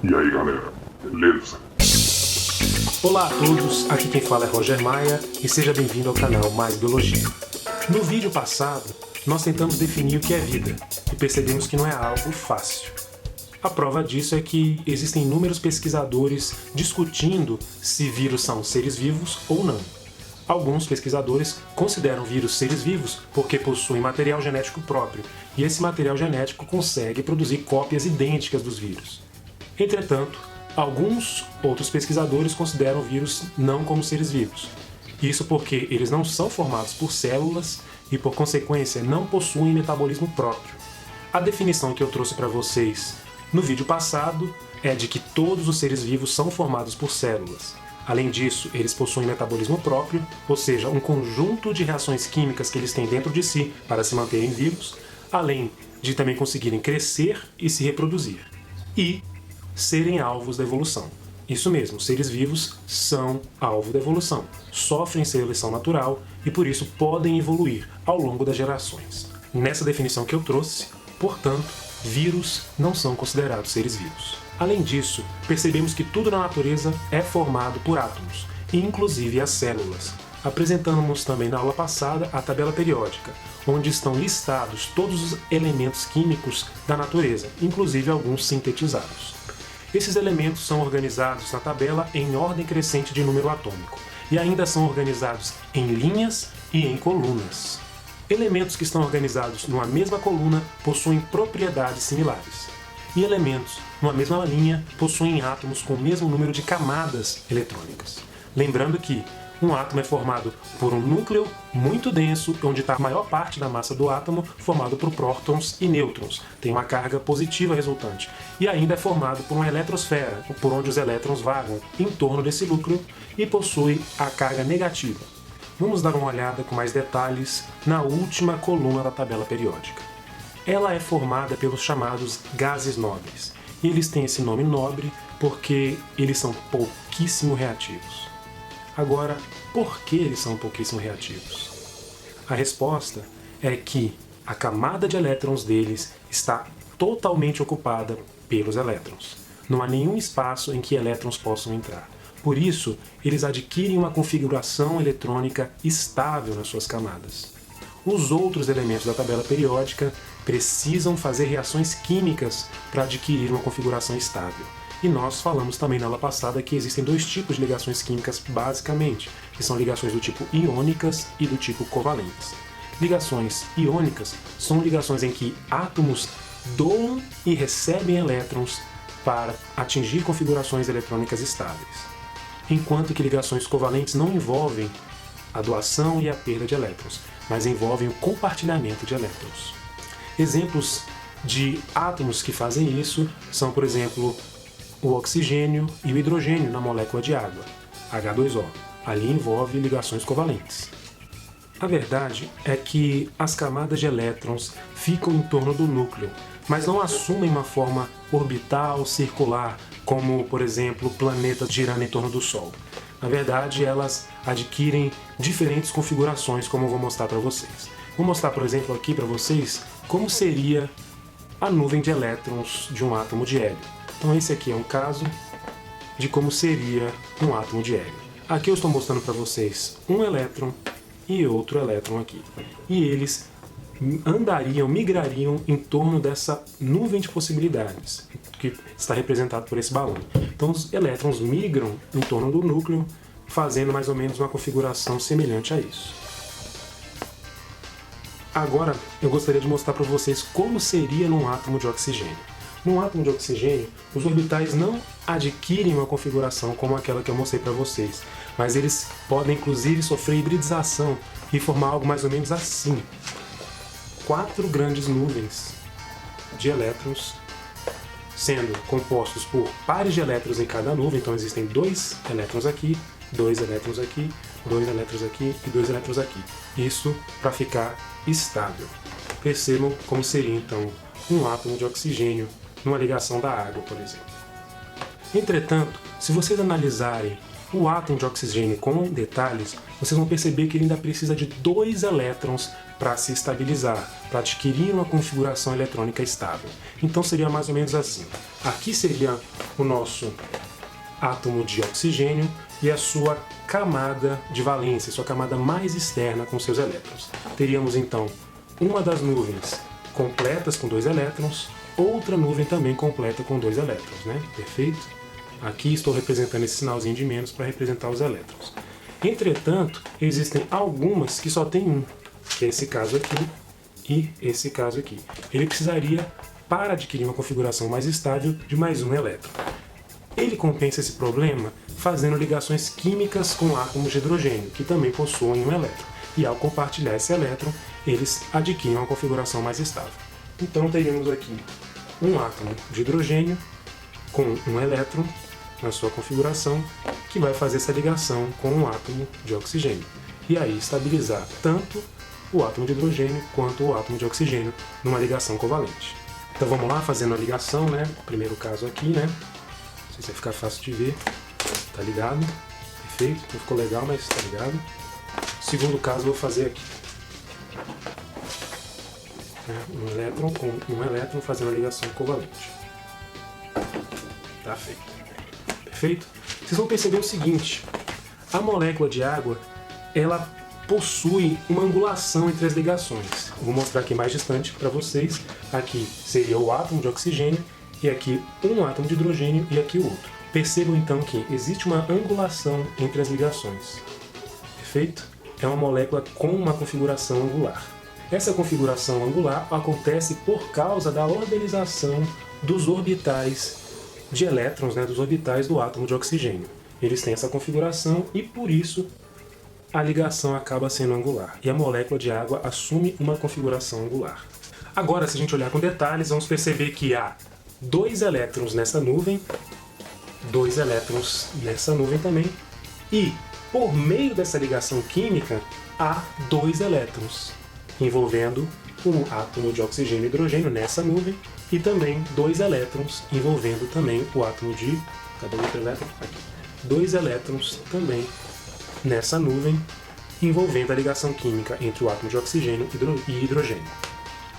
E aí galera, beleza? Olá a todos, aqui quem fala é Roger Maia e seja bem-vindo ao canal Mais Biologia. No vídeo passado, nós tentamos definir o que é vida e percebemos que não é algo fácil. A prova disso é que existem inúmeros pesquisadores discutindo se vírus são seres vivos ou não. Alguns pesquisadores consideram vírus seres vivos porque possuem material genético próprio, e esse material genético consegue produzir cópias idênticas dos vírus. Entretanto, alguns outros pesquisadores consideram vírus não como seres vivos. Isso porque eles não são formados por células e, por consequência, não possuem metabolismo próprio. A definição que eu trouxe para vocês no vídeo passado é de que todos os seres vivos são formados por células. Além disso, eles possuem metabolismo próprio, ou seja, um conjunto de reações químicas que eles têm dentro de si para se manterem vivos, além de também conseguirem crescer e se reproduzir. E serem alvos da evolução. Isso mesmo, seres vivos são alvo da evolução, sofrem seleção natural e por isso podem evoluir ao longo das gerações. Nessa definição que eu trouxe, portanto, vírus não são considerados seres vivos. Além disso, percebemos que tudo na natureza é formado por átomos, inclusive as células. Apresentamos também na aula passada a tabela periódica, onde estão listados todos os elementos químicos da natureza, inclusive alguns sintetizados. Esses elementos são organizados na tabela em ordem crescente de número atômico, e ainda são organizados em linhas e em colunas. Elementos que estão organizados numa mesma coluna possuem propriedades similares, e elementos numa mesma linha possuem átomos com o mesmo número de camadas eletrônicas. Lembrando que um átomo é formado por um núcleo muito denso, onde está a maior parte da massa do átomo, formado por prótons e nêutrons. Tem uma carga positiva resultante. E ainda é formado por uma eletrosfera, por onde os elétrons vagam em torno desse núcleo e possui a carga negativa. Vamos dar uma olhada com mais detalhes na última coluna da tabela periódica. Ela é formada pelos chamados gases nobres. E eles têm esse nome nobre porque eles são pouquíssimo reativos. Agora, por que eles são pouquíssimo reativos? A resposta é que a camada de elétrons deles está totalmente ocupada pelos elétrons. Não há nenhum espaço em que elétrons possam entrar. Por isso, eles adquirem uma configuração eletrônica estável nas suas camadas. Os outros elementos da tabela periódica precisam fazer reações químicas para adquirir uma configuração estável. E nós falamos também na aula passada que existem dois tipos de ligações químicas basicamente, que são ligações do tipo iônicas e do tipo covalentes. Ligações iônicas são ligações em que átomos doam e recebem elétrons para atingir configurações eletrônicas estáveis, enquanto que ligações covalentes não envolvem a doação e a perda de elétrons, mas envolvem o compartilhamento de elétrons. Exemplos de átomos que fazem isso são, por exemplo, o oxigênio e o hidrogênio na molécula de água, H2O. Ali envolve ligações covalentes. A verdade é que as camadas de elétrons ficam em torno do núcleo, mas não assumem uma forma orbital, circular, como, por exemplo, planetas girando em torno do Sol. Na verdade, elas adquirem diferentes configurações, como eu vou mostrar para vocês. Vou mostrar, por exemplo, aqui para vocês como seria a nuvem de elétrons de um átomo de hélio. Então esse aqui é um caso de como seria um átomo de hélio. Aqui eu estou mostrando para vocês um elétron e outro elétron aqui. E eles migrariam em torno dessa nuvem de possibilidades, que está representado por esse balão. Então os elétrons migram em torno do núcleo, fazendo mais ou menos uma configuração semelhante a isso. Agora eu gostaria de mostrar para vocês como seria num átomo de oxigênio. Num átomo de oxigênio, os orbitais não adquirem uma configuração como aquela que eu mostrei para vocês, mas eles podem inclusive sofrer hibridização e formar algo mais ou menos assim. 4 grandes nuvens de elétrons, sendo compostos por pares de elétrons em cada nuvem, então existem 2 elétrons aqui, 2 elétrons aqui, 2 elétrons aqui e 2 elétrons aqui. Isso para ficar estável. Percebam como seria então um átomo de oxigênio numa ligação da água, por exemplo. Entretanto, se vocês analisarem O átomo de oxigênio com detalhes, vocês vão perceber que ele ainda precisa de 2 elétrons para se estabilizar, para adquirir uma configuração eletrônica estável. Então seria mais ou menos assim. Aqui seria o nosso átomo de oxigênio e a sua camada de valência, sua camada mais externa com seus elétrons. Teríamos então uma das nuvens completas com 2 elétrons, outra nuvem também completa com 2 elétrons, né? Perfeito? Aqui estou representando esse sinalzinho de menos para representar os elétrons. Entretanto, existem algumas que só tem um, que é esse caso aqui e esse caso aqui. Ele precisaria, para adquirir uma configuração mais estável, de mais um elétron. Ele compensa esse problema fazendo ligações químicas com átomos de hidrogênio, que também possuem um elétron. E ao compartilhar esse elétron, eles adquirem uma configuração mais estável. Então teríamos aqui um átomo de hidrogênio com um elétron na sua configuração, que vai fazer essa ligação com um átomo de oxigênio. E aí estabilizar tanto o átomo de hidrogênio quanto o átomo de oxigênio numa ligação covalente. Então vamos lá, fazendo a ligação, né? O primeiro caso aqui, né? Não sei se vai ficar fácil de ver. Tá ligado? Perfeito. Não ficou legal, mas tá ligado. Segundo caso eu vou fazer aqui. Um elétron com um elétron fazendo a ligação covalente. Tá feito. Perfeito? Vocês vão perceber o seguinte. A molécula de água, ela possui uma angulação entre as ligações. Eu vou mostrar aqui mais distante para vocês. Aqui seria o átomo de oxigênio, e aqui um átomo de hidrogênio e aqui o outro. Percebam então que existe uma angulação entre as ligações. Perfeito? É uma molécula com uma configuração angular. Essa configuração angular acontece por causa da organização dos orbitais de elétrons, né, dos orbitais do átomo de oxigênio. Eles têm essa configuração e por isso a ligação acaba sendo angular. E a molécula de água assume uma configuração angular. Agora, se a gente olhar com detalhes, vamos perceber que há 2 elétrons nessa nuvem, 2 elétrons nessa nuvem também, e por meio dessa ligação química há 2 elétrons, envolvendo um átomo de oxigênio e hidrogênio nessa nuvem, e também 2 elétrons envolvendo também o átomo de... Cadê o outro elétron? Aqui. 2 elétrons também nessa nuvem, envolvendo a ligação química entre o átomo de oxigênio e hidrogênio.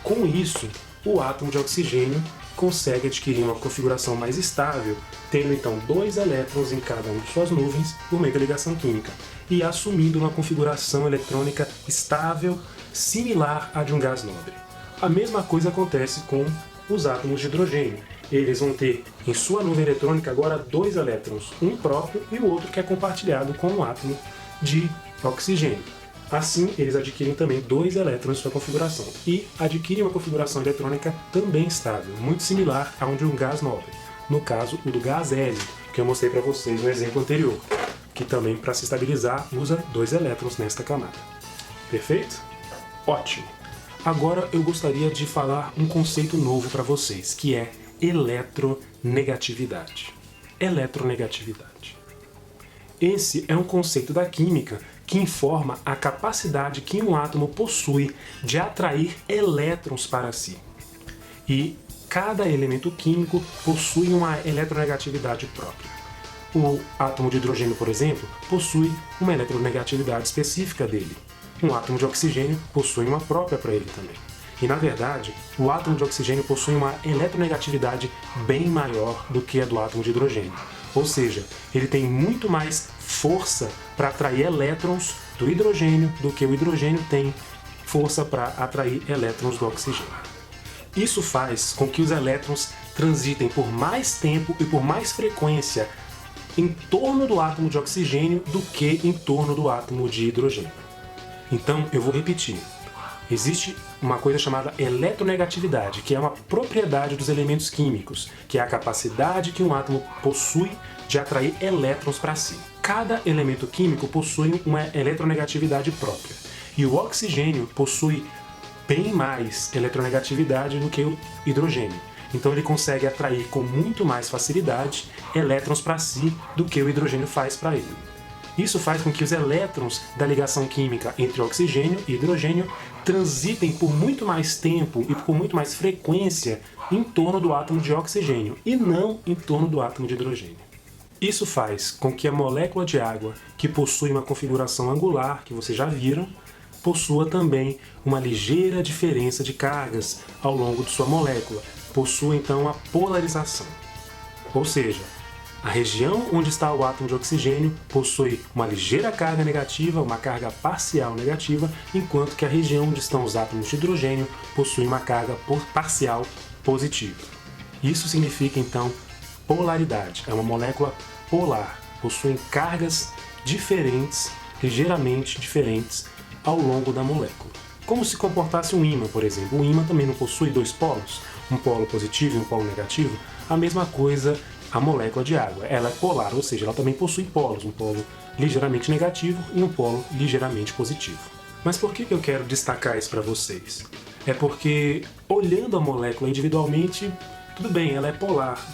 Com isso, o átomo de oxigênio consegue adquirir uma configuração mais estável, tendo então 2 elétrons em cada uma de suas nuvens por meio da ligação química, e assumindo uma configuração eletrônica estável, similar à de um gás nobre. A mesma coisa acontece com os átomos de hidrogênio. Eles vão ter em sua nuvem eletrônica agora 2 elétrons, um próprio e o outro que é compartilhado com um átomo de oxigênio. Assim, eles adquirem também 2 elétrons em sua configuração e adquirem uma configuração eletrônica também estável, muito similar à de um gás nobre. No caso, o do gás hélio, que eu mostrei para vocês no exemplo anterior, que também, para se estabilizar, usa 2 elétrons nesta camada. Perfeito? Ótimo! Agora eu gostaria de falar um conceito novo para vocês, que é eletronegatividade. Eletronegatividade. Esse é um conceito da química que informa a capacidade que um átomo possui de atrair elétrons para si. E cada elemento químico possui uma eletronegatividade própria. O átomo de hidrogênio, por exemplo, possui uma eletronegatividade específica dele. Um átomo de oxigênio possui uma própria para ele também. E, na verdade, o átomo de oxigênio possui uma eletronegatividade bem maior do que a do átomo de hidrogênio. Ou seja, ele tem muito mais força para atrair elétrons do hidrogênio do que o hidrogênio tem força para atrair elétrons do oxigênio. Isso faz com que os elétrons transitem por mais tempo e por mais frequência em torno do átomo de oxigênio do que em torno do átomo de hidrogênio. Então, eu vou repetir. Existe uma coisa chamada eletronegatividade, que é uma propriedade dos elementos químicos, que é a capacidade que um átomo possui de atrair elétrons para si. Cada elemento químico possui uma eletronegatividade própria, e o oxigênio possui bem mais eletronegatividade do que o hidrogênio. Então ele consegue atrair com muito mais facilidade elétrons para si do que o hidrogênio faz para ele. Isso faz com que os elétrons da ligação química entre oxigênio e hidrogênio transitem por muito mais tempo e por muito mais frequência em torno do átomo de oxigênio e não em torno do átomo de hidrogênio. Isso faz com que a molécula de água, que possui uma configuração angular, que vocês já viram, possua também uma ligeira diferença de cargas ao longo de sua molécula, possua então a polarização. Ou seja, a região onde está o átomo de oxigênio possui uma ligeira carga negativa, uma carga parcial negativa, enquanto que a região onde estão os átomos de hidrogênio possui uma carga parcial positiva. Isso significa então polaridade. É uma molécula polar, possui cargas diferentes, ligeiramente diferentes ao longo da molécula. Como se comportasse um ímã, por exemplo. O ímã também não possui dois polos, um polo positivo e um polo negativo. A mesma coisa a molécula de água. Ela é polar, ou seja, ela também possui polos, um polo ligeiramente negativo e um polo ligeiramente positivo. Mas por que eu quero destacar isso para vocês? É porque, olhando a molécula individualmente, tudo bem, ela é polar,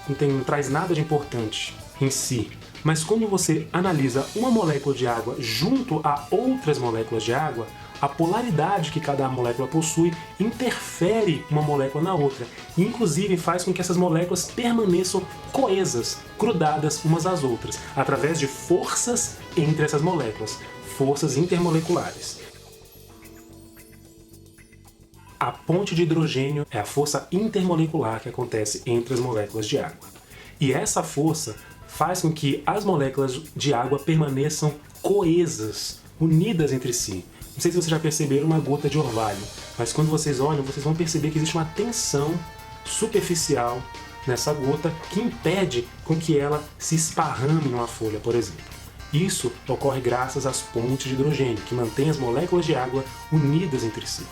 não traz nada de importante em si. Mas quando você analisa uma molécula de água junto a outras moléculas de água, a polaridade que cada molécula possui interfere uma molécula na outra e inclusive faz com que essas moléculas permaneçam coesas, grudadas umas às outras, através de forças entre essas moléculas, forças intermoleculares. A ponte de hidrogênio é a força intermolecular que acontece entre as moléculas de água. E essa força faz com que as moléculas de água permaneçam coesas, unidas entre si. Não sei se vocês já perceberam uma gota de orvalho, mas quando vocês olham, vocês vão perceber que existe uma tensão superficial nessa gota que impede com que ela se esparrame numa folha, por exemplo. Isso ocorre graças às pontes de hidrogênio, que mantêm as moléculas de água unidas entre si.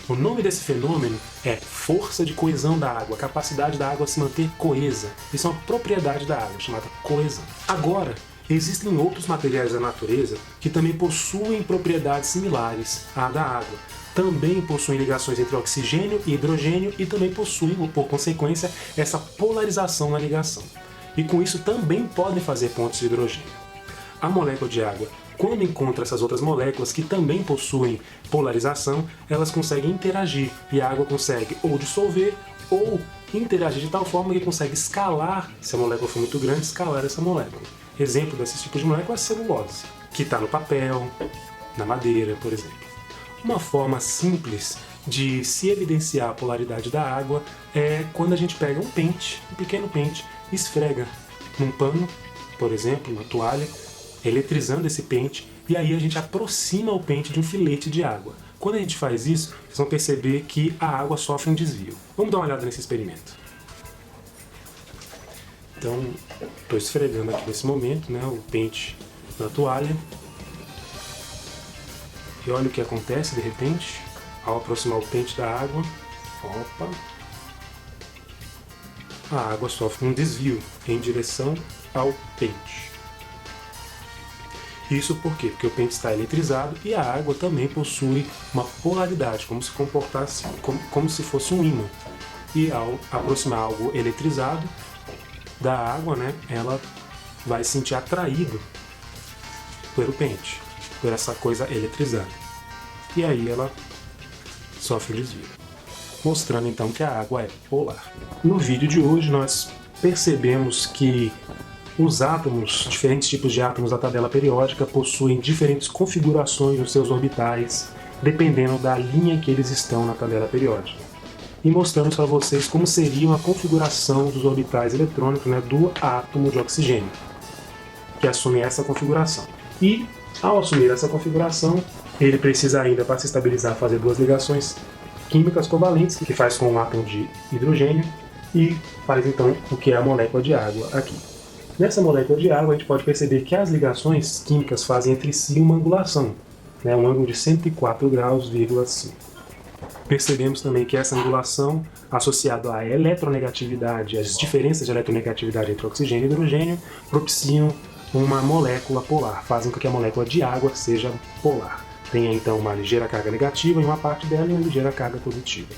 O nome desse fenômeno é força de coesão da água, a capacidade da água se manter coesa. Isso é uma propriedade da água, chamada coesão. Agora, existem outros materiais da natureza que também possuem propriedades similares à da água. Também possuem ligações entre oxigênio e hidrogênio e também possuem, por consequência, essa polarização na ligação. E com isso também podem fazer pontes de hidrogênio. A molécula de água, quando encontra essas outras moléculas que também possuem polarização, elas conseguem interagir e a água consegue ou dissolver ou interagir de tal forma que consegue escalar, se a molécula for muito grande, escalar essa molécula. Exemplo desses tipos de molécula é a celulose, que está no papel, na madeira, por exemplo. Uma forma simples de se evidenciar a polaridade da água é quando a gente pega um pente, um pequeno pente, e esfrega num pano, por exemplo, uma toalha, eletrizando esse pente, e aí a gente aproxima o pente de um filete de água. Quando a gente faz isso, vocês vão perceber que a água sofre um desvio. Vamos dar uma olhada nesse experimento. Então, estou esfregando aqui nesse momento, né, o pente na toalha. E olha o que acontece de repente, ao aproximar o pente da água. Opa! A água sofre um desvio em direção ao pente. Isso por quê? Porque o pente está eletrizado e a água também possui uma polaridade, como se comportasse como se fosse um ímã. E ao aproximar algo eletrizado da água, né, ela vai se sentir atraído pelo pente, por essa coisa eletrizada. E aí ela sofre o desvio, mostrando então que a água é polar. No vídeo de hoje nós percebemos que os átomos, diferentes tipos de átomos da tabela periódica, possuem diferentes configurações nos seus orbitais, dependendo da linha que eles estão na tabela periódica. E mostramos para vocês como seria uma configuração dos orbitais eletrônicos, né, do átomo de oxigênio, que assume essa configuração. E, ao assumir essa configuração, ele precisa ainda, para se estabilizar, fazer duas ligações químicas covalentes, que faz com o átomo de hidrogênio, e faz então o que é a molécula de água aqui. Nessa molécula de água, a gente pode perceber que as ligações químicas fazem entre si uma angulação, né, um ângulo de 104 graus, 5. Percebemos também que essa angulação, associada à eletronegatividade, às diferenças de eletronegatividade entre oxigênio e hidrogênio, propiciam uma molécula polar, fazem com que a molécula de água seja polar. Tenha então uma ligeira carga negativa em uma parte dela e uma ligeira carga positiva.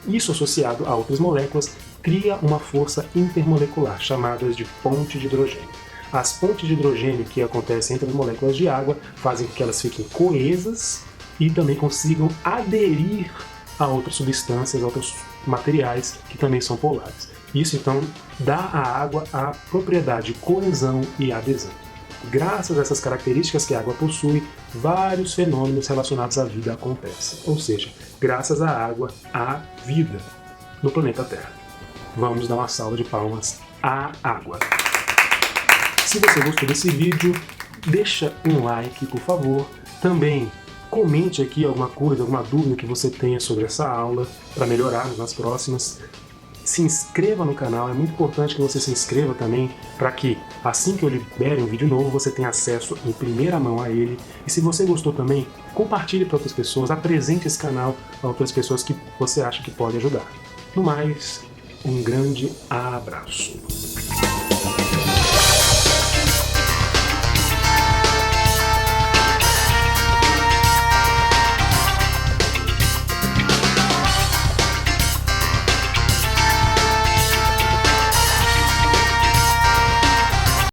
Isso, associado a outras moléculas, cria uma força intermolecular, chamada de ponte de hidrogênio. As pontes de hidrogênio que acontecem entre as moléculas de água fazem com que elas fiquem coesas e também consigam aderir a outras substâncias, a outros materiais que também são polares. Isso então dá à água a propriedade coesão e adesão. Graças a essas características que a água possui, vários fenômenos relacionados à vida acontecem. Ou seja, graças à água, há vida no planeta Terra. Vamos dar uma salva de palmas à água. Se você gostou desse vídeo, deixa um like, por favor. Também comente aqui alguma coisa, alguma dúvida que você tenha sobre essa aula, para melhorarmos nas próximas. Se inscreva no canal, é muito importante que você se inscreva também, para que assim que eu libere um vídeo novo, você tenha acesso em primeira mão a ele. E se você gostou também, compartilhe para outras pessoas, apresente esse canal a outras pessoas que você acha que pode ajudar. No mais, um grande abraço.